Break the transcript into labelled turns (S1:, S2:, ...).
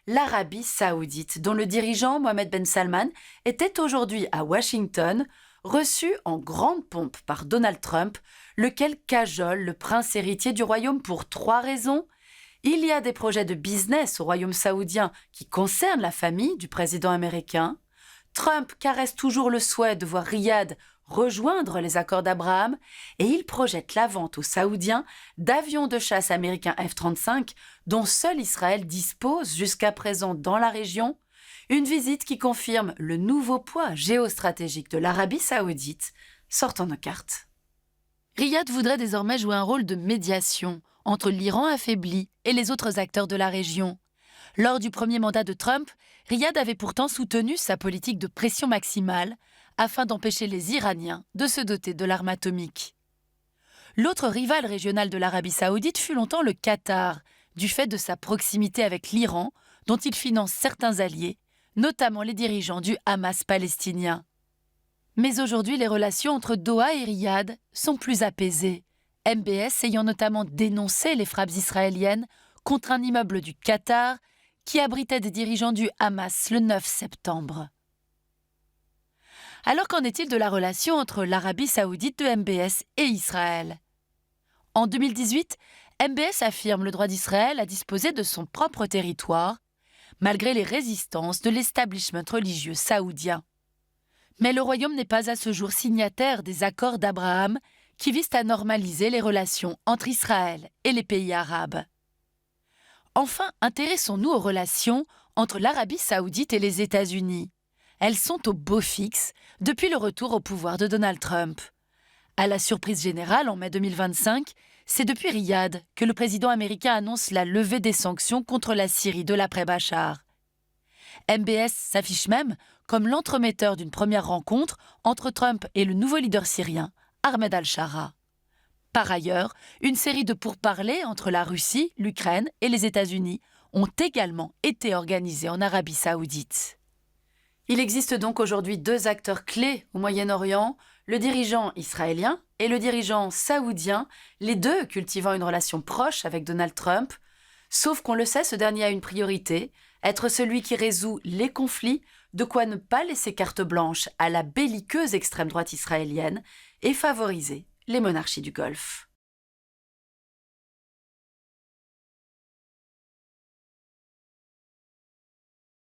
S1: l'Arabie saoudite, dont le dirigeant Mohammed Ben Salman était aujourd'hui à Washington, reçu en grande pompe par Donald Trump, lequel cajole le prince héritier du royaume pour 3 raisons. Il y a des projets de business au royaume saoudien qui concernent la famille du président américain. Trump caresse toujours le souhait de voir Riyad rejoindre les accords d'Abraham et il projette la vente aux Saoudiens d'avions de chasse américains F-35 dont seul Israël dispose jusqu'à présent dans la région, une visite qui confirme le nouveau poids géostratégique de l'Arabie saoudite sortant nos cartes. Riyad voudrait désormais jouer un rôle de médiation entre l'Iran affaibli et les autres acteurs de la région. Lors du premier mandat de Trump, Riyad avait pourtant soutenu sa politique de pression maximale afin d'empêcher les Iraniens de se doter de l'arme atomique. L'autre rival régional de l'Arabie saoudite fut longtemps le Qatar, du fait de sa proximité avec l'Iran, dont il finance certains alliés, notamment les dirigeants du Hamas palestinien. Mais aujourd'hui, les relations entre Doha et Riyad sont plus apaisées, MBS ayant notamment dénoncé les frappes israéliennes contre un immeuble du Qatar qui abritait des dirigeants du Hamas le 9 septembre. Alors qu'en est-il de la relation entre l'Arabie saoudite de MBS et Israël ? En 2018, MBS affirme le droit d'Israël à disposer de son propre territoire, malgré les résistances de l'establishment religieux saoudien. Mais le royaume n'est pas à ce jour signataire des accords d'Abraham qui visent à normaliser les relations entre Israël et les pays arabes. Enfin, intéressons-nous aux relations entre l'Arabie saoudite et les États-Unis. Elles sont au beau fixe depuis le retour au pouvoir de Donald Trump. À la surprise générale, en mai 2025, c'est depuis Riyad que le président américain annonce la levée des sanctions contre la Syrie de l'après-Bachar. MBS s'affiche même comme l'entremetteur d'une première rencontre entre Trump et le nouveau leader syrien, Ahmed al-Shara. Par ailleurs, une série de pourparlers entre la Russie, l'Ukraine et les États-Unis ont également été organisés en Arabie saoudite. Il existe donc aujourd'hui 2 acteurs clés au Moyen-Orient, le dirigeant israélien et le dirigeant saoudien, les 2 cultivant une relation proche avec Donald Trump. Sauf qu'on le sait, ce dernier a une priorité, être celui qui résout les conflits, de quoi ne pas laisser carte blanche à la belliqueuse extrême droite israélienne et favoriser les monarchies du Golfe.